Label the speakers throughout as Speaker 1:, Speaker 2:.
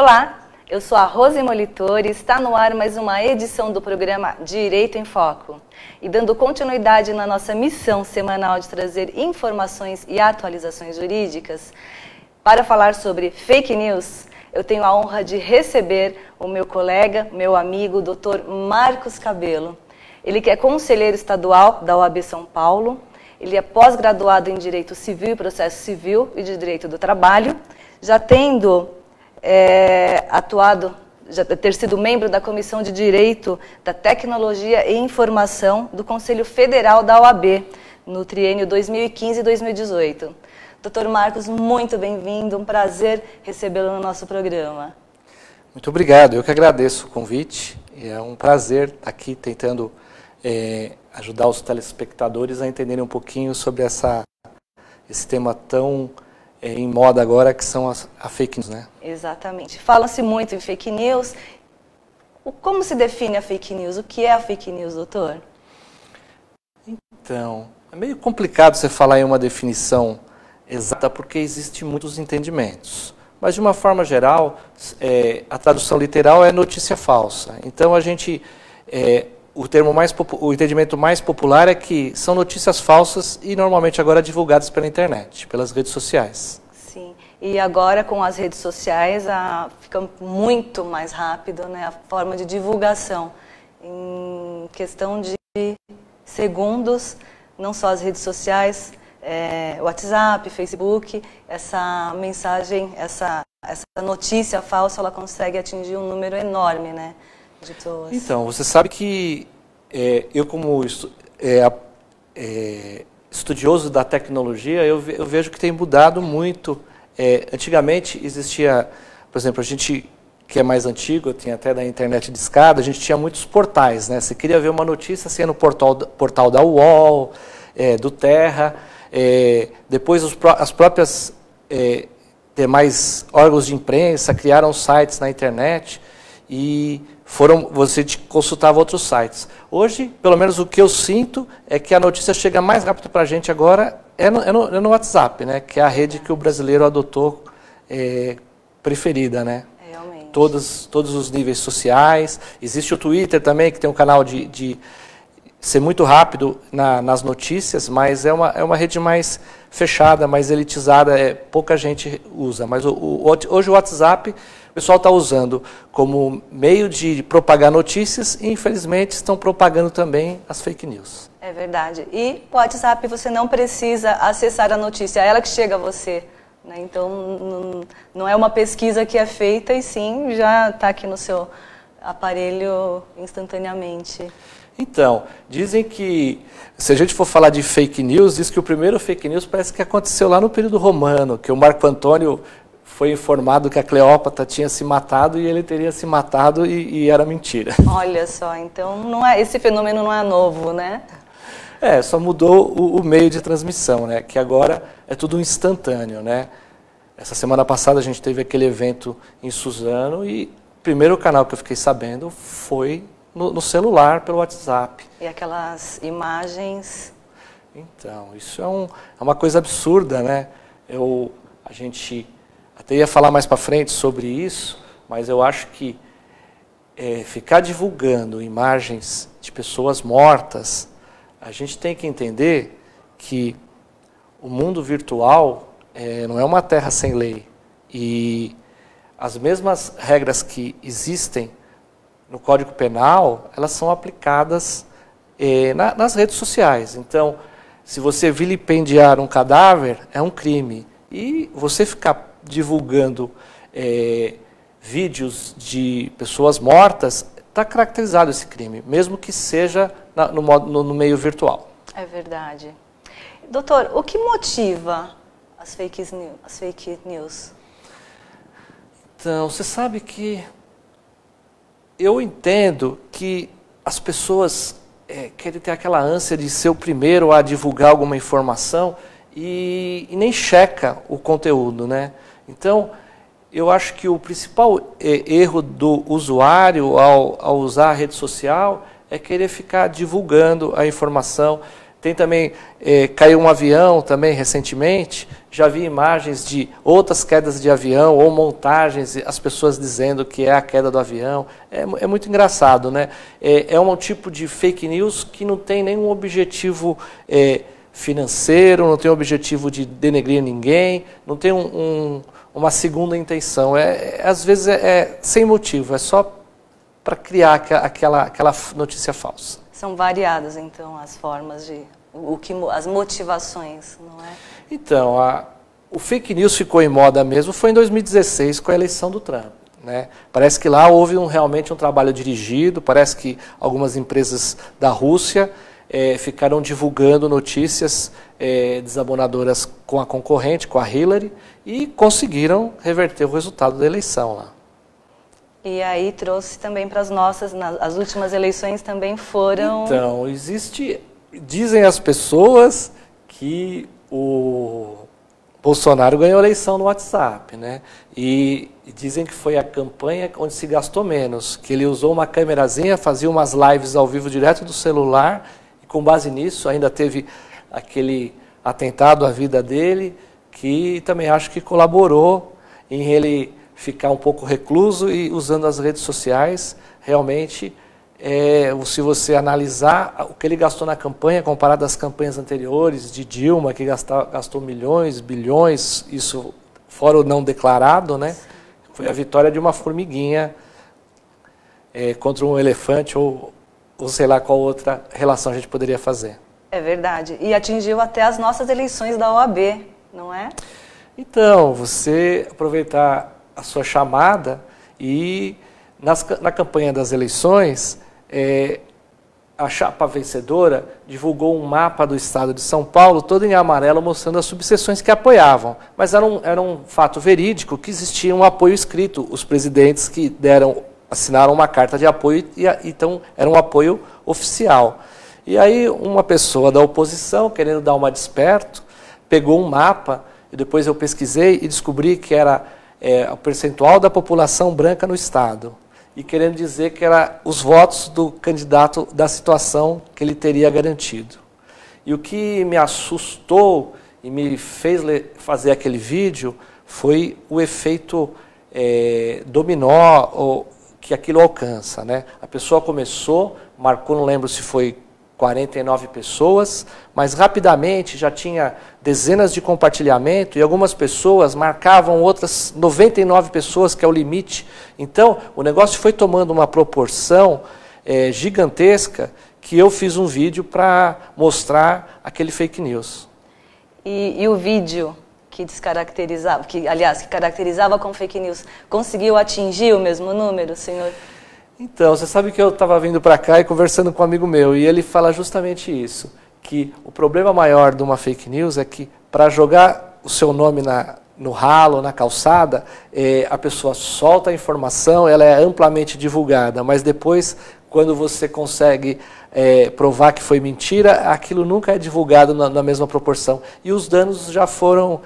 Speaker 1: Olá, eu sou a Rose Molitor e está no ar mais uma edição do programa Direito em Foco. E dando continuidade na nossa missão semanal de trazer informações e atualizações jurídicas, para falar sobre fake news, eu tenho a honra de receber o meu colega, meu amigo, Dr. Marcos Cabello. Ele que é conselheiro estadual da OAB São Paulo, ele é pós-graduado em Direito Civil e Processo Civil e de Direito do Trabalho, já tendo ter sido membro da Comissão de Direito da Tecnologia e Informação do Conselho Federal da OAB, no triênio 2015 e 2018. Dr. Marcos, muito bem-vindo, um prazer recebê-lo no nosso programa.
Speaker 2: Muito obrigado, eu que agradeço o convite, é um prazer estar aqui tentando ajudar os telespectadores a entenderem um pouquinho sobre esse tema tão em moda agora, que são a fake news, né?
Speaker 1: Exatamente. Fala-se muito em fake news. Como se define a fake news? O que é a fake news, doutor?
Speaker 2: Então, é meio complicado você falar em uma definição exata, porque existem muitos entendimentos. Mas, de uma forma geral, a tradução literal é notícia falsa. Então, o entendimento mais popular é que são notícias falsas e normalmente agora divulgadas pela internet, pelas redes sociais.
Speaker 1: Sim, e agora com as redes sociais fica muito mais rápido, né, a forma de divulgação. Em questão de segundos, não só as redes sociais, WhatsApp, Facebook, essa mensagem, essa notícia falsa, ela consegue atingir um número enorme, né?
Speaker 2: Então, você sabe que eu como estudioso da tecnologia, eu vejo que tem mudado muito. Antigamente existia, por exemplo, a gente que é mais antigo, tinha até da internet de escada, a gente tinha muitos portais, né? Você queria ver uma notícia, você ia no portal da UOL, do Terra, depois as próprias demais órgãos de imprensa criaram sites na internet e você consultava outros sites. Hoje, pelo menos o que eu sinto, é que a notícia chega mais rápido para a gente agora, no WhatsApp, né? Que é a rede que o brasileiro adotou preferida, né?
Speaker 1: Realmente.
Speaker 2: Todos os níveis sociais. Existe o Twitter também, que tem um canal de ser muito rápido nas notícias, mas é uma rede mais fechada, mais elitizada, pouca gente usa. Mas hoje o WhatsApp o pessoal está usando como meio de propagar notícias e, infelizmente, estão propagando também as fake news.
Speaker 1: É verdade. E o WhatsApp você não precisa acessar a notícia, é ela que chega a você. Né? Então, não é uma pesquisa que é feita e sim, já está aqui no seu aparelho instantaneamente.
Speaker 2: Então, dizem que, se a gente for falar de fake news, diz que o primeiro fake news parece que aconteceu lá no período romano, que o Marco Antônio foi informado que a Cleópatra tinha se matado e ele teria se matado e era mentira.
Speaker 1: Olha só, então esse fenômeno não é novo, né?
Speaker 2: Só mudou o meio de transmissão, né? Que agora é tudo instantâneo, né? Essa semana passada a gente teve aquele evento em Suzano e o primeiro canal que eu fiquei sabendo foi no celular, pelo WhatsApp.
Speaker 1: E aquelas imagens...
Speaker 2: Então, isso é uma coisa absurda, né? A gente até ia falar mais para frente sobre isso, mas eu acho que ficar divulgando imagens de pessoas mortas, a gente tem que entender que o mundo virtual não é uma terra sem lei. E as mesmas regras que existem no Código Penal, elas são aplicadas nas redes sociais. Então, se você vilipendiar um cadáver, é um crime. E você ficar divulgando vídeos de pessoas mortas, está caracterizado esse crime, mesmo que seja no meio virtual.
Speaker 1: É verdade. Doutor, o que motiva as fake news?
Speaker 2: Então, você sabe que eu entendo que as pessoas querem ter aquela ânsia de ser o primeiro a divulgar alguma informação e nem checa o conteúdo, né? Então, eu acho que o principal erro do usuário ao usar a rede social é querer ficar divulgando a informação. Tem também, caiu um avião também recentemente, já vi imagens de outras quedas de avião ou montagens, as pessoas dizendo que é a queda do avião. É muito engraçado, né? É um tipo de fake news que não tem nenhum objetivo financeiro, não tem objetivo de denegrir ninguém, não tem uma segunda intenção. Às vezes sem motivo, é só para criar aquela notícia falsa.
Speaker 1: São variadas, então, as formas de... as motivações, não é?
Speaker 2: Então, o fake news ficou em moda mesmo, foi em 2016, com a eleição do Trump, né? Parece que lá houve realmente um trabalho dirigido, parece que algumas empresas da Rússia ficaram divulgando notícias desabonadoras com a concorrente, com a Hillary, e conseguiram reverter o resultado da eleição lá.
Speaker 1: E aí trouxe também para as nossas, as últimas eleições também foram...
Speaker 2: Então, dizem as pessoas que o Bolsonaro ganhou a eleição no WhatsApp, né? E dizem que foi a campanha onde se gastou menos, que ele usou uma câmerazinha, fazia umas lives ao vivo direto do celular, e com base nisso ainda teve aquele atentado à vida dele, que também acho que colaborou em ele ficar um pouco recluso e usando as redes sociais. Realmente, se você analisar o que ele gastou na campanha, comparado às campanhas anteriores de Dilma, que gastou milhões, bilhões, isso fora o não declarado, né? Foi a vitória de uma formiguinha contra um elefante ou sei lá qual outra relação a gente poderia fazer. É
Speaker 1: verdade. E atingiu até as nossas eleições da OAB, não é?
Speaker 2: Então, você aproveitar a sua chamada e na campanha das eleições, a chapa vencedora divulgou um mapa do estado de São Paulo, todo em amarelo, mostrando as subseções que apoiavam. Mas era um fato verídico que existia um apoio escrito. Os presidentes que assinaram uma carta de apoio, então era um apoio oficial. E aí uma pessoa da oposição, querendo dar uma de esperto, pegou um mapa, e depois eu pesquisei e descobri que era o percentual da população branca no estado, e querendo dizer que era os votos do candidato da situação que ele teria garantido. E o que me assustou e me fez fazer aquele vídeo foi o efeito dominó que aquilo alcança, né? A pessoa começou, marcou, não lembro se foi 49 pessoas, mas rapidamente já tinha dezenas de compartilhamentos e algumas pessoas marcavam outras 99 pessoas, que é o limite. Então, o negócio foi tomando uma proporção gigantesca, que eu fiz um vídeo para mostrar aquele fake news.
Speaker 1: E o vídeo que descaracterizava, que caracterizava como fake news, conseguiu atingir o mesmo número, senhor?
Speaker 2: Então, você sabe que eu estava vindo para cá e conversando com um amigo meu, e ele fala justamente isso, que o problema maior de uma fake news é que, para jogar o seu nome no ralo, na calçada, a pessoa solta a informação, ela é amplamente divulgada, mas depois, quando você consegue provar que foi mentira, aquilo nunca é divulgado na mesma proporção. E os danos já foram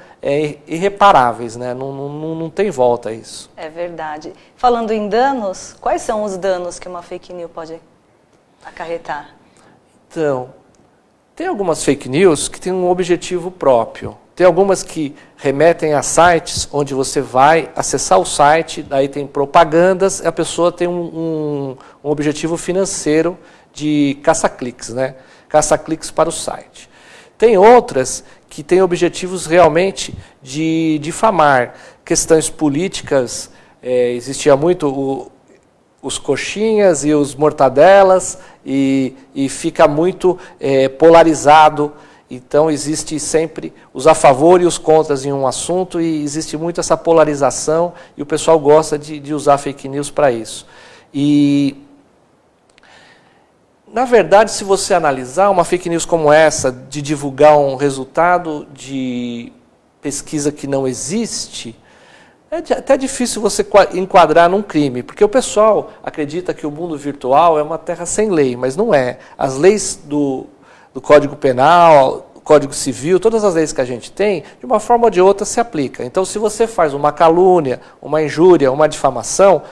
Speaker 2: irreparáveis, né? Não tem volta a isso.
Speaker 1: É verdade. Falando em danos, quais são os danos que uma fake news pode acarretar?
Speaker 2: Então, tem algumas fake news que têm um objetivo próprio. Tem algumas que remetem a sites onde você vai acessar o site, daí tem propagandas, e a pessoa tem um objetivo financeiro de caça-cliques, né? Caça-cliques para o site. Tem outras que têm objetivos realmente de difamar questões políticas. Existia muito os coxinhas e os mortadelas, e fica muito polarizado. Então, existe sempre os a favor e os contras em um assunto, e existe muito essa polarização, e o pessoal gosta de usar fake news para isso. E, na verdade, se você analisar uma fake news como essa, de divulgar um resultado de pesquisa que não existe, é até difícil você enquadrar num crime, porque o pessoal acredita que o mundo virtual é uma terra sem lei, mas não é. As leis do Código Penal, do Código Civil, todas as leis que a gente tem, de uma forma ou de outra se aplica. Então, se você faz uma calúnia, uma injúria, uma difamação,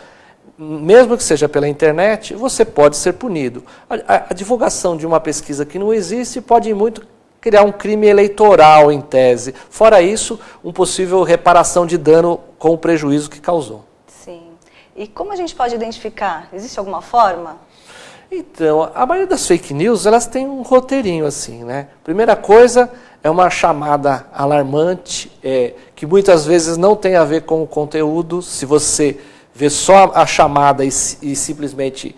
Speaker 2: mesmo que seja pela internet, você pode ser punido. A divulgação de uma pesquisa que não existe pode muito criar um crime eleitoral em tese. Fora isso, uma possível reparação de dano com o prejuízo que causou.
Speaker 1: Sim. E como a gente pode identificar? Existe alguma forma?
Speaker 2: Então, a maioria das fake news, elas têm um roteirinho assim, né? Primeira coisa é uma chamada alarmante, que muitas vezes não tem a ver com o conteúdo. Se você vê só a chamada e simplesmente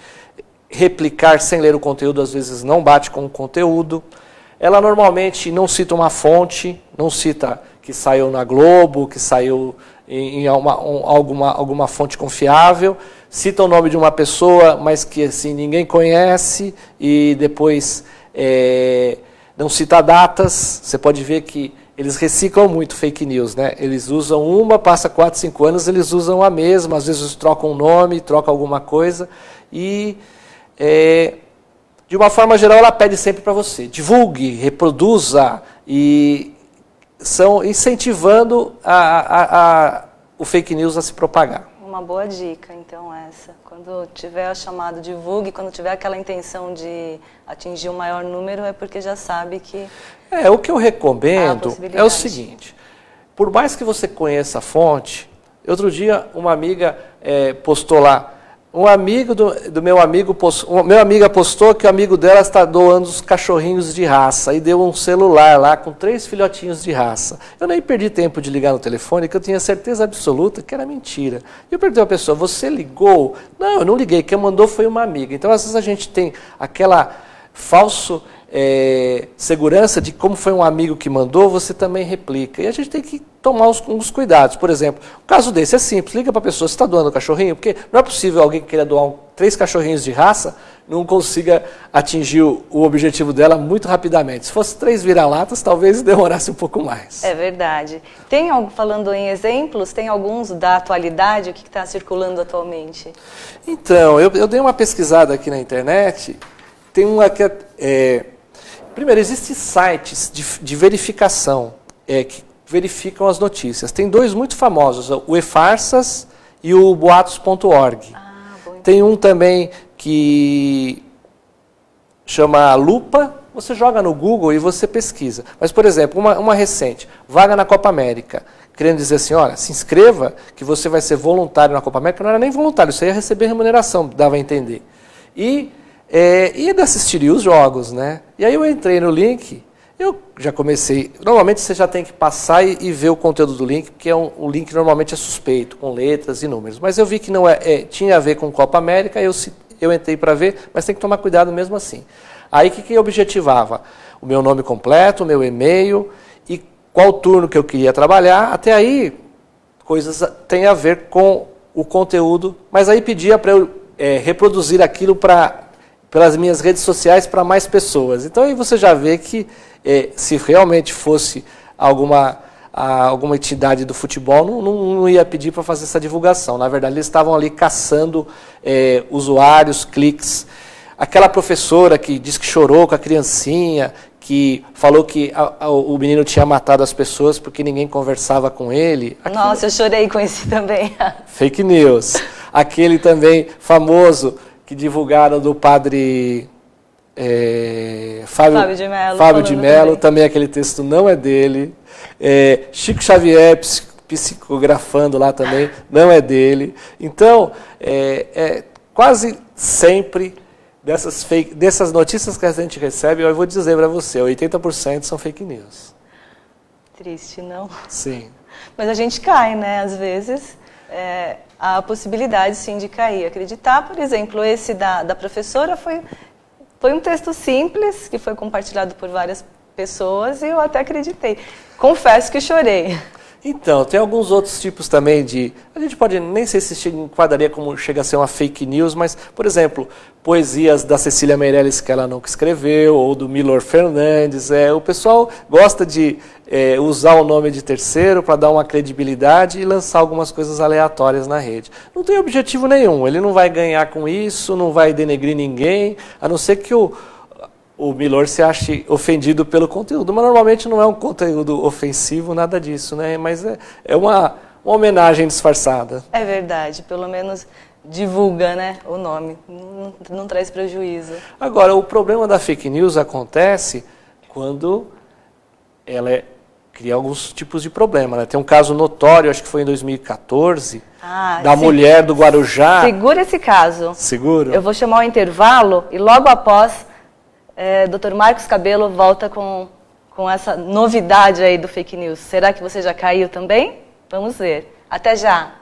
Speaker 2: replicar sem ler o conteúdo, às vezes não bate com o conteúdo. Ela normalmente não cita uma fonte, não cita que saiu na Globo, que saiu em alguma fonte confiável, cita o nome de uma pessoa, mas que assim, ninguém conhece, e depois não cita datas. Você pode ver que eles reciclam muito fake news, né? Eles usam uma, passa 4, 5 anos, eles usam a mesma, às vezes trocam o nome, trocam alguma coisa, e de uma forma geral, ela pede sempre para você, divulgue, reproduza, e são incentivando o fake news a se propagar.
Speaker 1: Uma boa dica, então, essa. Quando tiver a chamada, divulgue, quando tiver aquela intenção de atingir um maior número, é porque já sabe que...
Speaker 2: O que eu recomendo é o seguinte, por mais que você conheça a fonte, outro dia uma amiga postou lá, um amigo do meu amigo, minha amiga postou que o amigo dela está doando os cachorrinhos de raça e deu um celular lá com 3 filhotinhos de raça. Eu nem perdi tempo de ligar no telefone, que eu tinha certeza absoluta que era mentira. E eu perguntei a pessoa, você ligou? Não, eu não liguei, quem mandou foi uma amiga. Então, às vezes a gente tem aquela falso segurança de como foi um amigo que mandou, você também replica. E a gente tem que tomar uns cuidados. Por exemplo, um caso desse é simples, liga para a pessoa, você está doando cachorrinho? Porque não é possível alguém que queira doar 3 cachorrinhos de raça não consiga atingir o objetivo dela muito rapidamente. Se fosse 3 vira-latas, talvez demorasse um pouco mais.
Speaker 1: É verdade. Falando em exemplos, tem alguns da atualidade, o que está circulando atualmente?
Speaker 2: Então, eu dei uma pesquisada aqui na internet, tem uma que primeiro, existem sites de verificação que verificam as notícias. Tem 2 muito famosos, o eFarsas e o boatos.org. Tem um também que chama Lupa, você joga no Google e você pesquisa. Mas, por exemplo, uma recente, vaga na Copa América, querendo dizer assim, olha, se inscreva que você vai ser voluntário na Copa América. Não era nem voluntário, você ia receber remuneração, dava a entender. E de assistir os jogos, né? E aí eu entrei no link, eu já comecei... Normalmente você já tem que passar e ver o conteúdo do link, porque o link normalmente é suspeito, com letras e números. Mas eu vi que não tinha a ver com Copa América, eu entrei para ver, mas tem que tomar cuidado mesmo assim. Aí o que eu objetivava? O meu nome completo, o meu e-mail e qual turno que eu queria trabalhar. Até aí, coisas têm a ver com o conteúdo, mas aí pedia para eu reproduzir aquilo pelas minhas redes sociais para mais pessoas. Então aí você já vê que se realmente fosse alguma entidade do futebol, não ia pedir para fazer essa divulgação. Na verdade, eles estavam ali caçando usuários, cliques. Aquela professora que disse que chorou com a criancinha, que falou que o menino tinha matado as pessoas porque ninguém conversava com ele.
Speaker 1: Nossa, eu chorei com esse também.
Speaker 2: Fake news. Aquele também famoso que divulgaram do padre Fábio de Mello, também aquele texto não é dele. Chico Xavier psicografando lá também, não é dele. Então, quase sempre dessas notícias que a gente recebe, eu vou dizer para você, 80% são fake news.
Speaker 1: Triste, não?
Speaker 2: Sim.
Speaker 1: Mas a gente cai, né? Às vezes... há a possibilidade, sim, de cair. Acreditar, por exemplo, esse da professora foi um texto simples, que foi compartilhado por várias pessoas, e eu até acreditei. Confesso que chorei.
Speaker 2: Então, tem alguns outros tipos também a gente pode, nem sei se enquadraria como chega a ser uma fake news, mas, por exemplo, poesias da Cecília Meirelles que ela nunca escreveu, ou do Milor Fernandes. O pessoal gosta de usar o nome de terceiro para dar uma credibilidade e lançar algumas coisas aleatórias na rede. Não tem objetivo nenhum, ele não vai ganhar com isso, não vai denegrir ninguém, a não ser que o Milor se ache ofendido pelo conteúdo, mas normalmente não é um conteúdo ofensivo, nada disso, né? Mas é uma homenagem disfarçada.
Speaker 1: É verdade, pelo menos divulga, né, o nome, não traz prejuízo.
Speaker 2: Agora, o problema da fake news acontece quando ela cria alguns tipos de problema, né? Tem um caso notório, acho que foi em 2014, da mulher do Guarujá.
Speaker 1: Segura esse caso.
Speaker 2: Seguro?
Speaker 1: Eu vou chamar o intervalo e logo após, Dr. Marcos Cabelo volta com essa novidade aí do fake news. Será que você já caiu também? Vamos ver. Até já.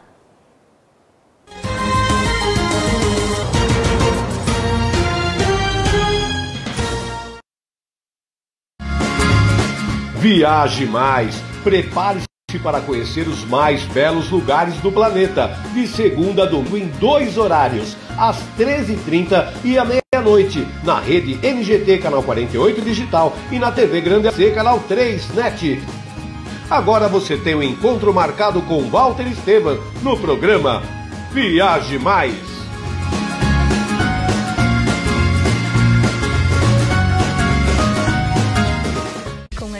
Speaker 3: Viaje mais, prepare-se para conhecer os mais belos lugares do planeta, de segunda a domingo em 2 horários, às 13h30 e à meia-noite, na rede NGT Canal 48 Digital e na TV Grande AC Canal 3 NET. Agora você tem um encontro marcado com Walter Esteban no programa Viaje Mais.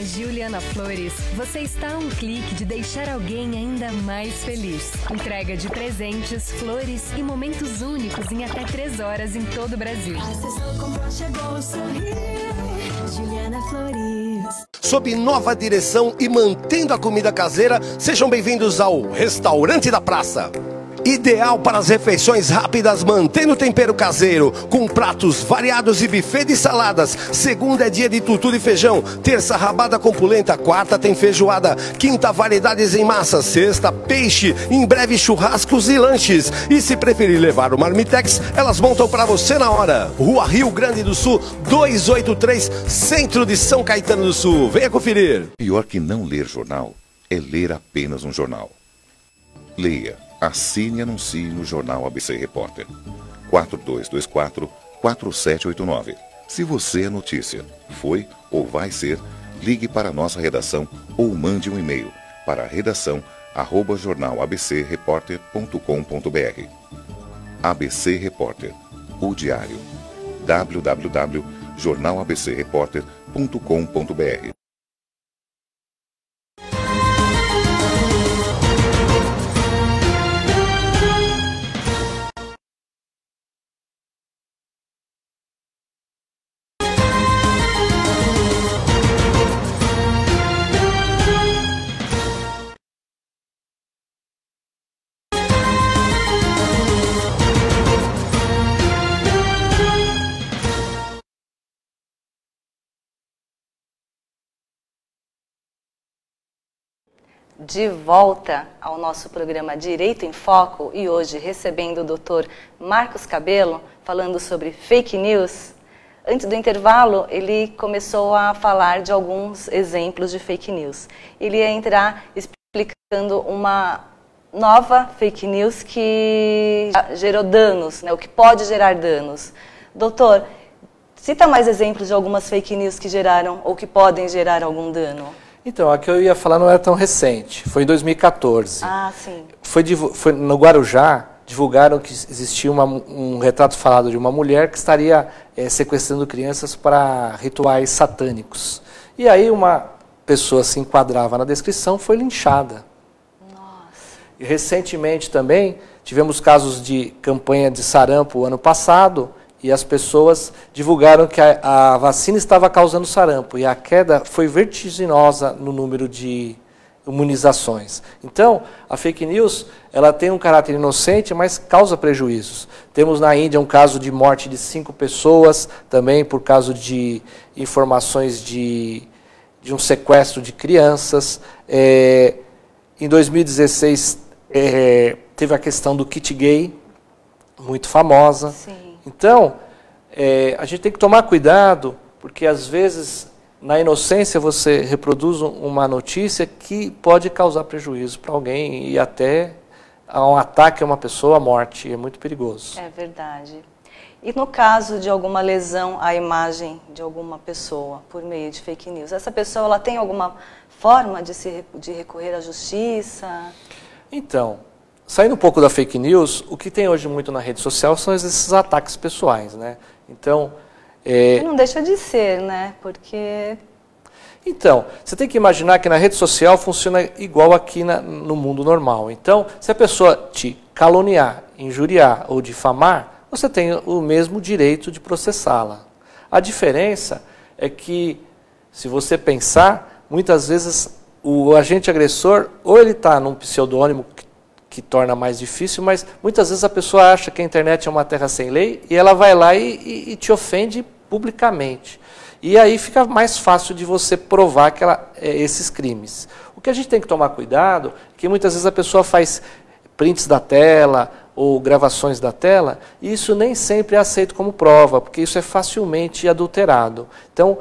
Speaker 4: Juliana Flores, você está a um clique de deixar alguém ainda mais feliz. Entrega de presentes, flores e momentos únicos em até 3 horas em todo o Brasil. Juliana Flores.
Speaker 5: Sob nova direção e mantendo a comida caseira, sejam bem-vindos ao Restaurante da Praça. Ideal para as refeições rápidas, mantendo o tempero caseiro, com pratos variados e buffet de saladas. Segunda é dia de tutu de feijão, terça rabada com polenta, quarta tem feijoada, quinta variedades em massa, sexta peixe, em breve churrascos e lanches. E se preferir levar o Marmitex, elas montam para você na hora. Rua Rio Grande do Sul, 283, centro de São Caetano do Sul. Venha conferir.
Speaker 6: Pior que não ler jornal é ler apenas um jornal. Leia. Assine e anuncie no Jornal ABC Repórter. 4224-4789. Se você é notícia, foi ou vai ser, ligue para a nossa redação ou mande um e-mail para redação@jornalabcreporter.com.br. ABC Repórter, o diário. www.jornalabcreporter.com.br.
Speaker 1: De volta ao nosso programa Direito em Foco e hoje recebendo o Dr. Marcos Cabelo falando sobre fake news. Antes do intervalo, ele começou a falar de alguns exemplos de fake news. Ele ia entrar explicando uma nova fake news que gerou danos, né, o que pode gerar danos. Doutor, cita mais exemplos de algumas fake news que geraram ou que podem gerar algum dano.
Speaker 2: Então, a que eu ia falar não era tão recente, foi em 2014.
Speaker 1: Ah, sim.
Speaker 2: Foi no Guarujá, divulgaram que existia um retrato falado de uma mulher que estaria sequestrando crianças para rituais satânicos. E aí uma pessoa se enquadrava na descrição, foi linchada.
Speaker 1: Nossa.
Speaker 2: E recentemente também tivemos casos de campanha de sarampo ano passado, e as pessoas divulgaram que a vacina estava causando sarampo, e a queda foi vertiginosa no número de imunizações. Então, a fake news, ela tem um caráter inocente, mas causa prejuízos. Temos na Índia um caso de morte de 5 pessoas, também por causa de informações de um sequestro de crianças. Em 2016, teve a questão do kit gay, muito famosa.
Speaker 1: Sim.
Speaker 2: Então, a gente tem que tomar cuidado, porque às vezes, na inocência, você reproduz uma notícia que pode causar prejuízo para alguém e até um ataque a uma pessoa, a morte. É muito perigoso. É
Speaker 1: verdade. E no caso de alguma lesão à imagem de alguma pessoa por meio de fake news, essa pessoa ela tem alguma forma de recorrer à justiça? Então, saindo um pouco da fake news, o que tem hoje muito na rede social são esses ataques pessoais, né? Então, que não deixa de ser, né? Porque... Então, você tem que imaginar que na rede social funciona igual aqui no mundo normal. Então, se a pessoa te
Speaker 2: caluniar, injuriar ou difamar, você tem o mesmo direito de processá-la. A diferença é que, se você pensar, muitas vezes o agente agressor, ou ele está num pseudônimo que torna mais difícil, mas muitas vezes a pessoa acha que a internet é uma terra sem lei e ela vai lá e te ofende publicamente. E aí fica mais fácil de você provar esses crimes. O que a gente tem que tomar cuidado é que muitas vezes a pessoa faz prints da tela ou gravações da tela, e isso nem sempre é aceito como prova, porque isso é facilmente adulterado. Então,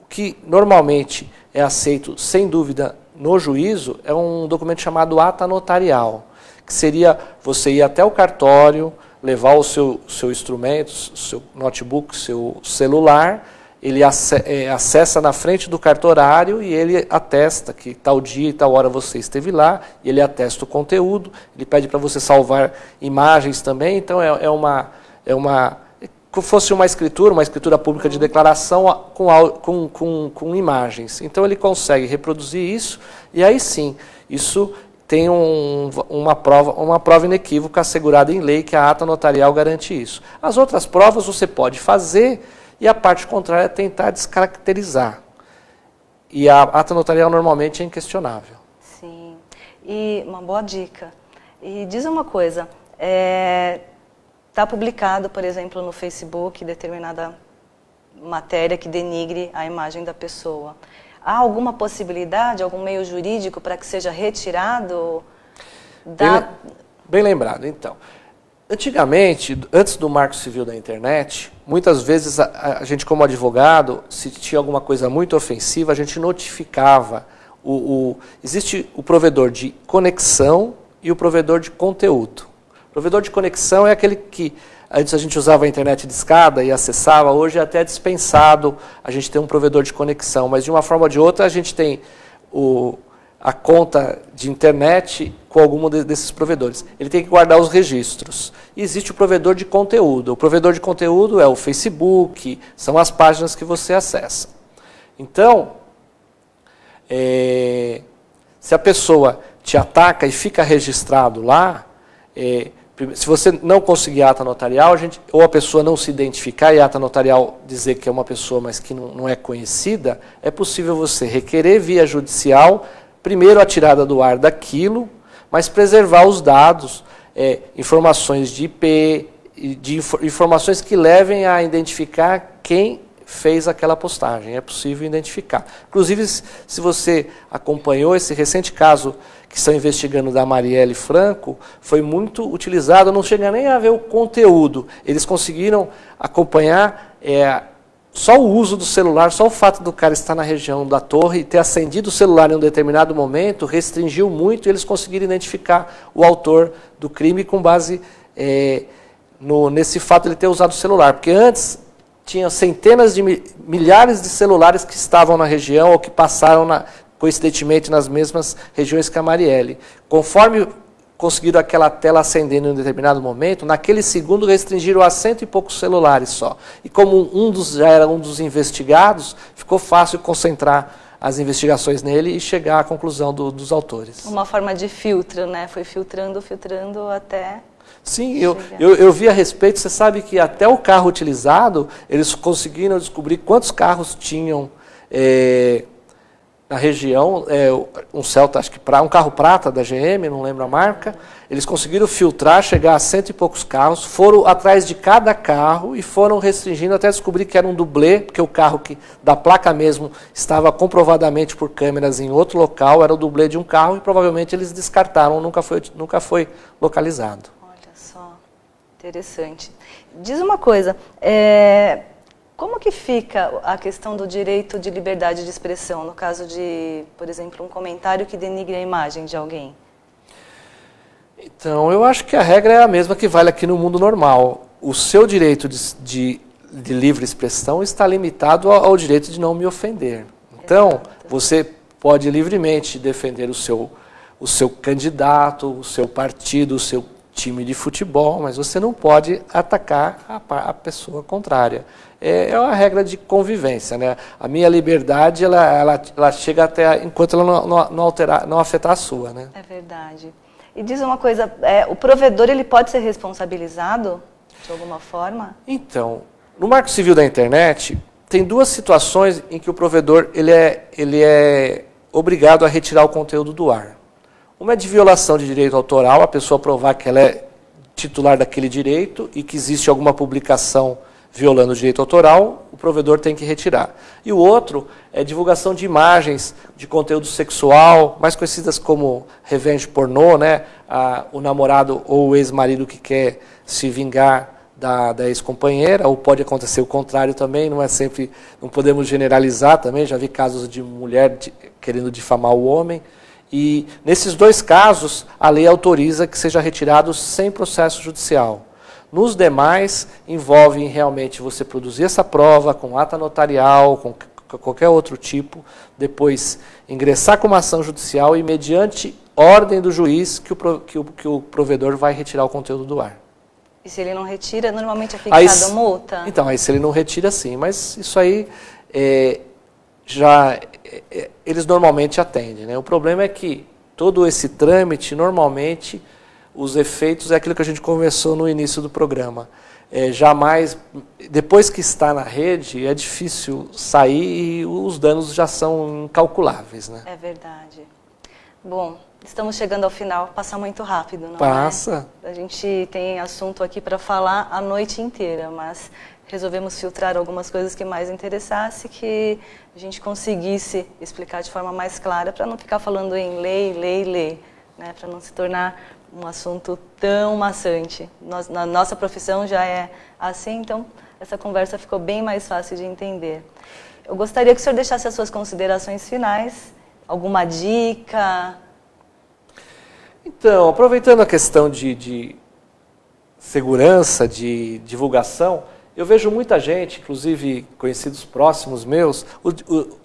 Speaker 2: o que normalmente é aceito, sem dúvida, no juízo, é um documento chamado ata notarial, que seria você ir até o cartório, levar o seu instrumento, seu notebook, seu celular, ele acessa na frente do cartorário e ele atesta que tal dia e tal hora você esteve lá, e ele atesta o conteúdo, ele pede para você salvar imagens também, então como fosse uma escritura pública de declaração com imagens. Então ele consegue reproduzir isso, e aí sim, isso tem uma prova inequívoca assegurada em lei, que a ata notarial garante isso. As outras provas você pode fazer, e a parte contrária tentar descaracterizar. E a ata notarial normalmente é inquestionável.
Speaker 1: Sim, e uma boa dica. E diz uma coisa, está publicado, por exemplo, no Facebook, determinada matéria que denigre a imagem da pessoa. Há alguma possibilidade, algum meio jurídico para que seja retirado?
Speaker 2: Bem lembrado, então. Antigamente, antes do Marco Civil da Internet, muitas vezes a gente, como advogado, se tinha alguma coisa muito ofensiva, a gente notificava. Existe o provedor de conexão e o provedor de conteúdo. O provedor de conexão é aquele que antes a gente usava a internet de escada e acessava, hoje é até dispensado a gente ter um provedor de conexão, mas de uma forma ou de outra a gente tem a conta de internet com algum desses provedores. Ele tem que guardar os registros. E existe o provedor de conteúdo. O provedor de conteúdo é o Facebook, são as páginas que você acessa. Então, se a pessoa te ataca e fica registrado lá, se você não conseguir ata notarial, ou a pessoa não se identificar e a ata notarial dizer que é uma pessoa, mas que não é conhecida, é possível você requerer via judicial, primeiro a tirada do ar daquilo, mas preservar os dados, informações de IP, informações que levem a identificar quem fez aquela postagem. É possível identificar. Inclusive, se você acompanhou esse recente caso que estão investigando da Marielle Franco, foi muito utilizado, não chega nem a ver o conteúdo. Eles conseguiram acompanhar só o uso do celular, só o fato do cara estar na região da torre e ter acendido o celular em um determinado momento, restringiu muito, e eles conseguiram identificar o autor do crime com base nesse fato de ele ter usado o celular. Porque antes tinha centenas de milhares de celulares que estavam na região ou que passaram coincidentemente nas mesmas regiões que a Marielle. Conforme conseguiram aquela tela acendendo em um determinado momento, naquele segundo restringiram a 100 e poucos celulares só. E como já era um dos investigados, ficou fácil concentrar as investigações nele e chegar à conclusão dos autores.
Speaker 1: Uma forma de filtro, né? Foi filtrando até...
Speaker 2: Sim, eu vi a respeito, você sabe que até o carro utilizado, eles conseguiram descobrir quantos carros tinham na região, um Celta, acho que um carro prata da GM, não lembro a marca, eles conseguiram filtrar, chegar a 100 e poucos carros, foram atrás de cada carro e foram restringindo até descobrir que era um dublê, porque o carro da placa mesmo estava comprovadamente por câmeras em outro local, era o dublê de um carro e provavelmente eles descartaram, nunca foi localizado.
Speaker 1: Olha só, interessante. Diz uma coisa, como que fica a questão do direito de liberdade de expressão, no caso de, por exemplo, um comentário que denigre a imagem de alguém?
Speaker 2: Então, eu acho que a regra é a mesma que vale aqui no mundo normal. O seu direito de livre expressão está limitado ao direito de não me ofender. Então, você pode livremente defender o seu candidato, o seu partido, o seu time de futebol, mas você não pode atacar a pessoa contrária. É uma regra de convivência, né? A minha liberdade, ela chega até enquanto ela não afetar a sua, né?
Speaker 1: É verdade. E diz uma coisa, o provedor ele pode ser responsabilizado de alguma forma?
Speaker 2: Então, no Marco Civil da Internet, tem duas situações em que o provedor ele é obrigado a retirar o conteúdo do ar. Uma é de violação de direito autoral, a pessoa provar que ela é titular daquele direito e que existe alguma publicação violando o direito autoral, o provedor tem que retirar. E o outro é divulgação de imagens de conteúdo sexual, mais conhecidas como revenge pornô, né? O namorado ou o ex-marido que quer se vingar da ex-companheira, ou pode acontecer o contrário também, não é sempre, não podemos generalizar também, já vi casos de mulher querendo difamar o homem. E nesses dois casos, a lei autoriza que seja retirado sem processo judicial. Nos demais, envolve realmente você produzir essa prova com ata notarial, com qualquer outro tipo, depois ingressar com uma ação judicial e, mediante ordem do juiz, que o provedor vai retirar o conteúdo do ar.
Speaker 1: E se ele não retira, normalmente é fixada multa?
Speaker 2: Então, aí se ele não retira, sim, mas isso aí eles normalmente atendem, né? O problema é que todo esse trâmite, normalmente, os efeitos é aquilo que a gente conversou no início do programa. Jamais, depois que está na rede, é difícil sair e os danos já são incalculáveis, né?
Speaker 1: É verdade. Bom, estamos chegando ao final, passa muito rápido, não
Speaker 2: Passa.
Speaker 1: é? A gente tem assunto aqui para falar a noite inteira, mas resolvemos filtrar algumas coisas que mais interessasse, que a gente conseguisse explicar de forma mais clara, para não ficar falando em lei, né? Para não se tornar um assunto tão maçante. Na nossa profissão já é assim, então essa conversa ficou bem mais fácil de entender. Eu gostaria que o senhor deixasse as suas considerações finais, alguma dica?
Speaker 2: Então, aproveitando a questão de segurança, de divulgação, eu vejo muita gente, inclusive conhecidos próximos meus,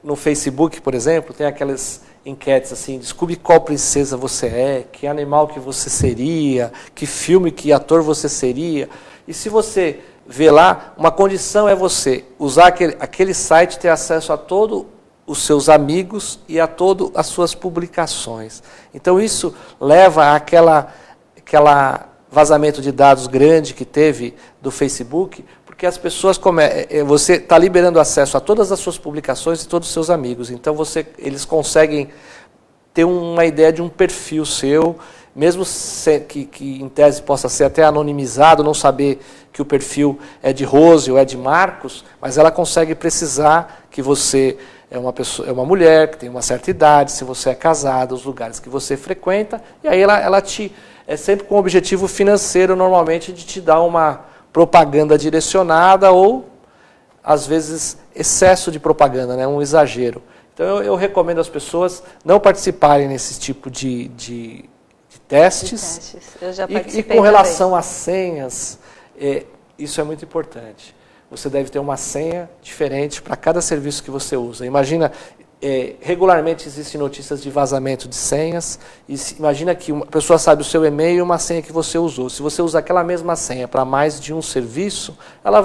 Speaker 2: no Facebook, por exemplo, tem aquelas enquetes assim, descubra qual princesa você é, que animal que você seria, que filme, que ator você seria. E se você vê lá, uma condição é você usar aquele site, ter acesso a todos os seus amigos e a todas as suas publicações. Então isso leva àquela vazamento de dados grande que teve do Facebook, porque as pessoas você está liberando acesso a todas as suas publicações e todos os seus amigos. Então eles conseguem ter uma ideia de um perfil seu, mesmo que em tese possa ser até anonimizado, não saber que o perfil é de Rose ou é de Marcos, mas ela consegue precisar que você é uma mulher, que tem uma certa idade, se você é casado, os lugares que você frequenta, e aí ela é sempre com o objetivo financeiro, normalmente, de te dar uma propaganda direcionada ou, às vezes, excesso de propaganda, né? Um exagero. Então, eu recomendo às pessoas não participarem nesse tipo de testes.
Speaker 1: Eu já participei
Speaker 2: e com relação às senhas, isso é muito importante. Você deve ter uma senha diferente para cada serviço que você usa. Imagina, regularmente existem notícias de vazamento de senhas, e imagina que uma pessoa sabe o seu e-mail e uma senha que você usou. Se você usa aquela mesma senha para mais de um serviço, ela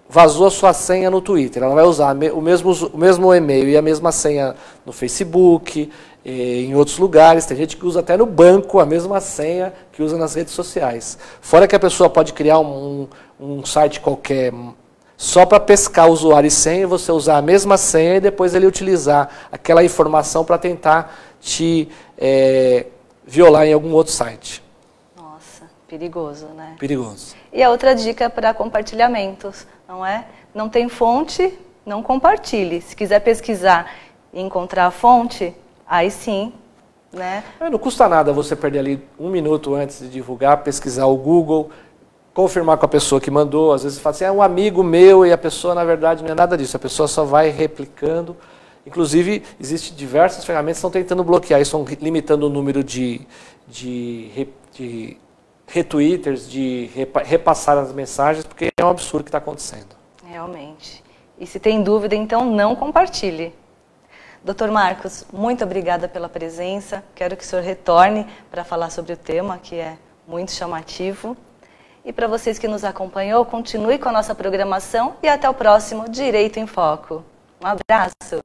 Speaker 2: vazou a sua senha no Twitter, ela vai usar o mesmo e-mail e a mesma senha no Facebook, em outros lugares. Tem gente que usa até no banco a mesma senha que usa nas redes sociais. Fora que a pessoa pode criar um site qualquer só para pescar o usuário e senha, você usar a mesma senha e depois ele utilizar aquela informação para tentar te violar em algum outro site.
Speaker 1: Nossa, perigoso, né?
Speaker 2: Perigoso.
Speaker 1: E a outra dica para compartilhamentos, não é? Não tem fonte, não compartilhe. Se quiser pesquisar e encontrar a fonte, aí sim, né?
Speaker 2: Não custa nada você perder ali 1 minuto antes de divulgar, pesquisar o Google, confirmar com a pessoa que mandou. Às vezes fala assim, é um amigo meu, e a pessoa, na verdade, não é nada disso. A pessoa só vai replicando. Inclusive, existem diversas ferramentas que estão tentando bloquear, estão limitando o número de retweeters, de repassar as mensagens, porque é um absurdo o que está acontecendo.
Speaker 1: Realmente. E se tem dúvida, então não compartilhe. Dr. Marcos, muito obrigada pela presença. Quero que o senhor retorne para falar sobre o tema, que é muito chamativo. E para vocês que nos acompanhou, continue com a nossa programação e até o próximo Direito em Foco. Um abraço!